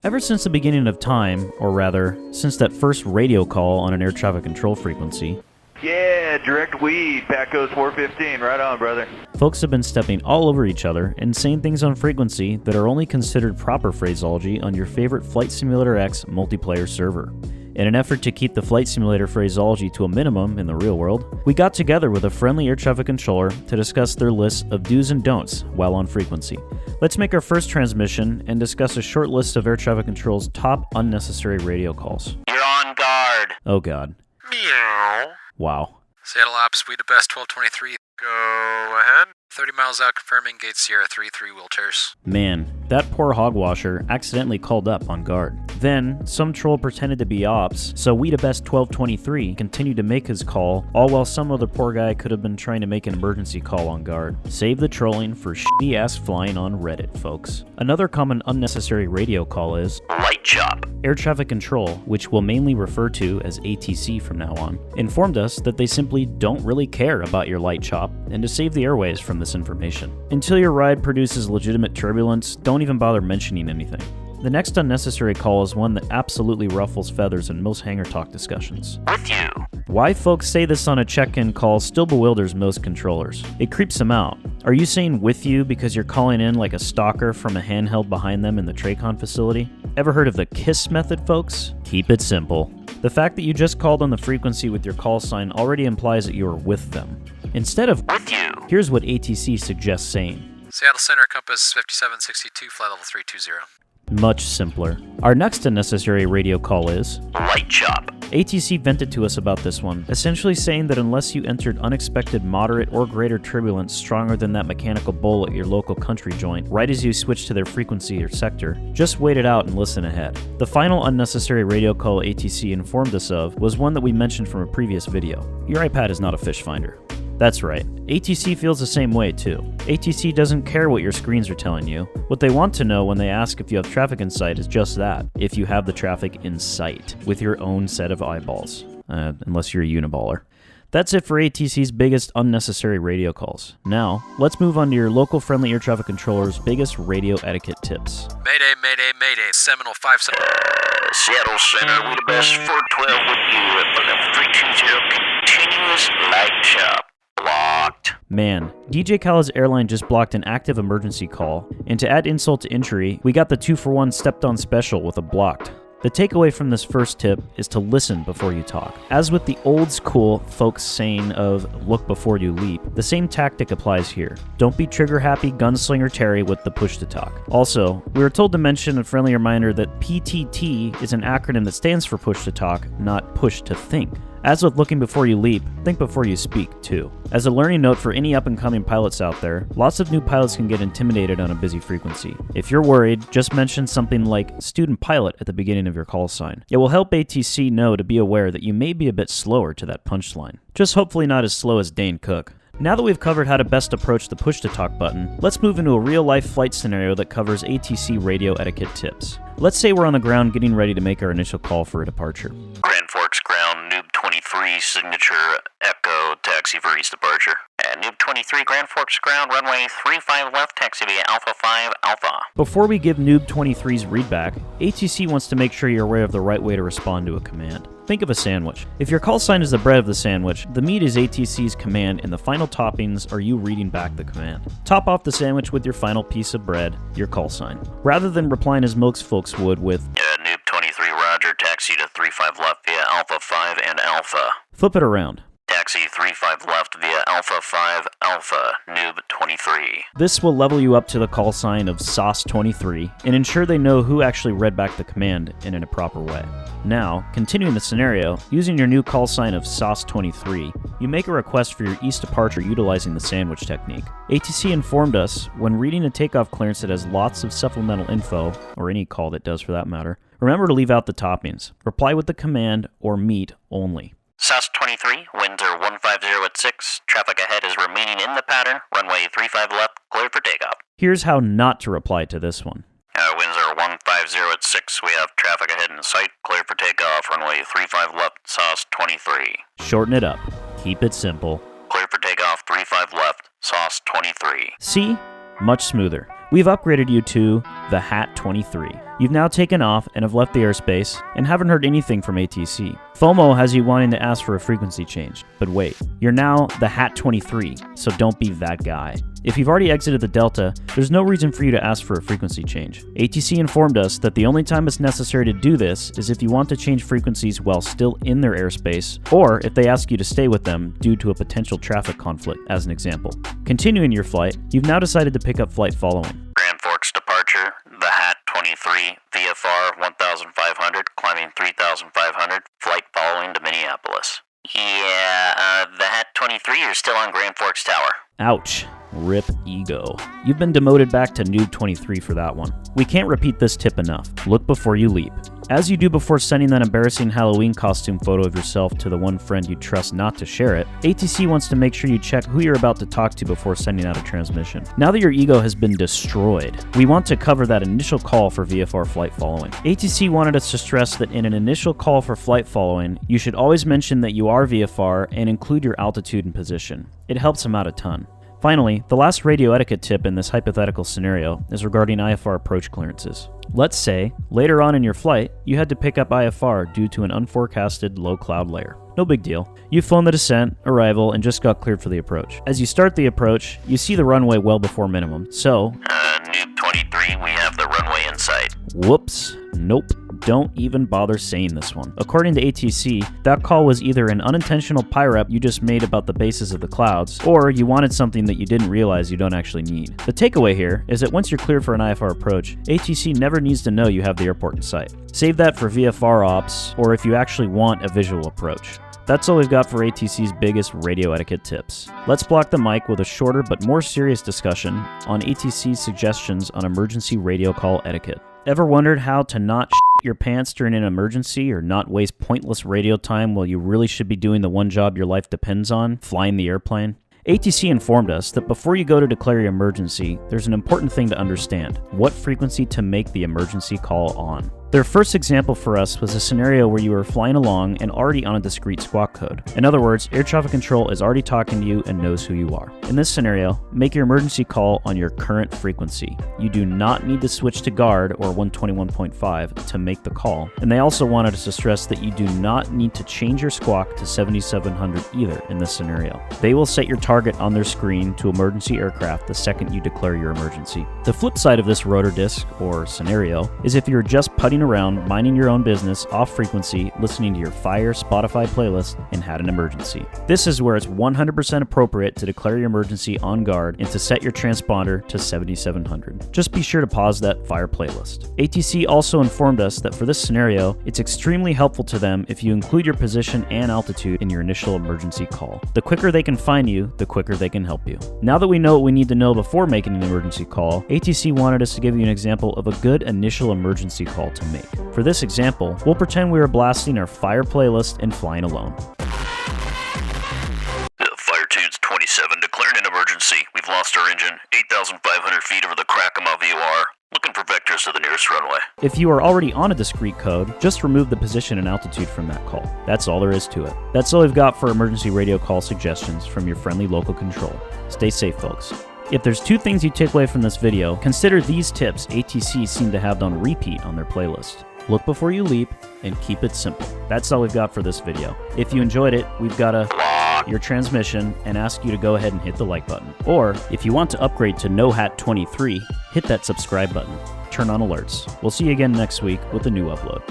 Ever since the beginning of time, or rather, since that first radio call on an air traffic control frequency, yeah, direct weed, Pacos 415, right on, brother. Folks have been stepping all over each other and saying things on frequency that are only considered proper phraseology on your favorite Flight Simulator X multiplayer server. In an effort to keep the Flight Simulator phraseology to a minimum in the real world, we got together with a friendly air traffic controller to discuss their list of do's and don'ts while on frequency. Let's make our first transmission and discuss a short list of air traffic control's top unnecessary radio calls. You're on guard. Oh god. Meow. Wow. Seattle Ops, we the best, 1223. Go ahead. 30 miles out, confirming gate Sierra 3-3 wheelchairs. Man, that poor hogwasher accidentally called up on guard. Then, some troll pretended to be ops, so we the best 1223 continued to make his call, all while some other poor guy could have been trying to make an emergency call on guard. Save the trolling for shitty ass flying on Reddit, folks. Another common unnecessary radio call is Light chop. Air traffic control, which we'll mainly refer to as ATC from now on, informed us that they simply don't really care about your light chop and to save the airways from this information. Until your ride produces legitimate turbulence, don't even bother mentioning anything. The next unnecessary call is one that absolutely ruffles feathers in most hangar talk discussions. With you. Why folks say this on a check-in call still bewilders most controllers. It creeps them out. Are you saying with you because you're calling in like a stalker from a handheld behind them in the Tracon facility? Ever heard of the KISS method, folks? Keep it simple. The fact that you just called on the frequency with your call sign already implies that you are with them. Instead of with you, here's what ATC suggests saying. Seattle Center, compass 5762, flight level 320. Much simpler. Our next unnecessary radio call is light chop. ATC vented to us about this one, essentially saying that unless you entered unexpected moderate or greater turbulence stronger than that mechanical bowl at your local country joint, right as you switch to their frequency or sector, just wait it out and listen ahead. The final unnecessary radio call ATC informed us of was one that we mentioned from a previous video. Your iPad is not a fish finder. That's right, ATC feels the same way too. ATC doesn't care what your screens are telling you. What they want to know when they ask if you have traffic in sight is just that, if you have the traffic in sight, with your own set of eyeballs. Unless you're a uniballer. That's it for ATC's biggest unnecessary radio calls. Now, let's move on to your local friendly air traffic controller's biggest radio etiquette tips. Mayday, mayday, mayday, Seminole 57. Seattle Center, we the best, 412 with you at 320, continuous light chop. Blocked. Man, DJ Khaled's airline just blocked an active emergency call, and to add insult to injury, we got the 2-for-1 stepped on special with a blocked. The takeaway from this first tip is to listen before you talk. As with the old school folks saying of look before you leap, the same tactic applies here. Don't be trigger happy gunslinger Terry with the push to talk. Also, we were told to mention a friendly reminder that PTT is an acronym that stands for push to talk, not push to think. As with looking before you leap, think before you speak, too. As a learning note for any up-and-coming pilots out there, lots of new pilots can get intimidated on a busy frequency. If you're worried, just mention something like student pilot at the beginning of your call sign. It will help ATC know to be aware that you may be a bit slower to that punchline. Just hopefully not as slow as Dane Cook. Now that we've covered how to best approach the push-to-talk button, let's move into a real-life flight scenario that covers ATC radio etiquette tips. Let's say we're on the ground getting ready to make our initial call for a departure. Grand Forks ground, Noob 23, signature, Echo, taxi for east departure. At Noob 23, Grand Forks ground, runway 35 left, taxi via Alpha 5, Alpha. Before we give Noob 23's readback, ATC wants to make sure you're aware of the right way to respond to a command. Think of a sandwich. If your call sign is the bread of the sandwich, the meat is ATC's command and the final toppings are you reading back the command. Top off the sandwich with your final piece of bread, your call sign. Rather than replying as most folks would with Noob 23, roger, taxi to 35 left via Alpha 5 and Alpha. Flip it around. Taxi 35 left via Alpha 5, Alpha, Noob 23. This will level you up to the call sign of SOS-23 and ensure they know who actually read back the command in a proper way. Now, continuing the scenario, using your new call sign of SOS-23, you make a request for your east departure utilizing the sandwich technique. ATC informed us, when reading a takeoff clearance that has lots of supplemental info, or any call that does for that matter, remember to leave out the toppings. Reply with the command or meat only. SAS 23, winds are 150 at 6, traffic ahead is remaining in the pattern, runway 35 left, cleared for takeoff. Here's how not to reply to this one. Winds are 150 at 6, we have traffic ahead in sight, cleared for takeoff, runway 35 left, SAS 23. Shorten it up. Keep it simple. Cleared for takeoff, 35 left, SAS 23. See? Much smoother. We've upgraded you to the Hat 23. You've now taken off and have left the airspace and haven't heard anything from ATC. FOMO has you wanting to ask for a frequency change, but wait, you're now the Hat 23, so don't be that guy. If you've already exited the Delta, there's no reason for you to ask for a frequency change. ATC informed us that the only time it's necessary to do this is if you want to change frequencies while still in their airspace, or if they ask you to stay with them due to a potential traffic conflict, as an example. Continuing your flight, you've now decided to pick up flight following. Grand Forks departure, the Hat 23, VFR 1500, climbing 3500, flight following to Minneapolis. Yeah, the Hat 23 are still on Grand Forks Tower. Ouch. Rip ego. You've been demoted back to Noob 23 for that one. We can't repeat this tip enough. Look before you leap. As you do before sending that embarrassing Halloween costume photo of yourself to the one friend you trust not to share it, ATC wants to make sure you check who you're about to talk to before sending out a transmission. Now that your ego has been destroyed, we want to cover that initial call for VFR flight following. ATC wanted us to stress that in an initial call for flight following, you should always mention that you are VFR and include your altitude and position. It helps them out a ton. Finally, the last radio etiquette tip in this hypothetical scenario is regarding IFR approach clearances. Let's say, later on in your flight, you had to pick up IFR due to an unforecasted low cloud layer. No big deal. You've flown the descent, arrival, and just got cleared for the approach. As you start the approach, you see the runway well before minimum, so... Noob 23, we have the runway in sight. Whoops. Nope. Don't even bother saying this one. According to ATC, that call was either an unintentional PIREP you just made about the bases of the clouds, or you wanted something that you didn't realize you don't actually need. The takeaway here is that once you're cleared for an IFR approach, ATC never needs to know you have the airport in sight. Save that for VFR ops, or if you actually want a visual approach. That's all we've got for ATC's biggest radio etiquette tips. Let's block the mic with a shorter but more serious discussion on ATC's suggestions on emergency radio call etiquette. Ever wondered how to not shit your pants during an emergency or not waste pointless radio time while you really should be doing the one job your life depends on, flying the airplane? ATC informed us that before you go to declare your emergency, there's an important thing to understand: what frequency to make the emergency call on. Their first example for us was a scenario where you were flying along and already on a discrete squawk code. In other words, air traffic control is already talking to you and knows who you are. In this scenario, make your emergency call on your current frequency. You do not need to switch to guard or 121.5 to make the call. And they also wanted us to stress that you do not need to change your squawk to 7700 either in this scenario. They will set your target on their screen to emergency aircraft the second you declare your emergency. The flip side of this rotor disc, or scenario, is if you're just putting around, minding your own business, off frequency, listening to your Fire Spotify playlist, and had an emergency. This is where it's 100% appropriate to declare your emergency on guard and to set your transponder to 7700. Just be sure to pause that Fire playlist. ATC also informed us that for this scenario, it's extremely helpful to them if you include your position and altitude in your initial emergency call. The quicker they can find you, the quicker they can help you. Now that we know what we need to know before making an emergency call, ATC wanted us to give you an example of a good initial emergency call to make. For this example, we'll pretend we were blasting our Fire playlist and flying alone. Firetudes 27, declaring an emergency. We've lost our engine, 8,500 feet over the Crackama VOR. Looking for vectors to the nearest runway. If you are already on a discrete code, just remove the position and altitude from that call. That's all there is to it. That's all we've got for emergency radio call suggestions from your friendly local control. Stay safe, folks. If there's two things you take away from this video, consider these tips ATC seem to have on repeat on their playlist. Look before you leap, and keep it simple. That's all we've got for this video. If you enjoyed it, we've got your transmission and ask you to go ahead and hit the like button. Or, if you want to upgrade to No Hat 23, hit that subscribe button. Turn on alerts. We'll see you again next week with a new upload.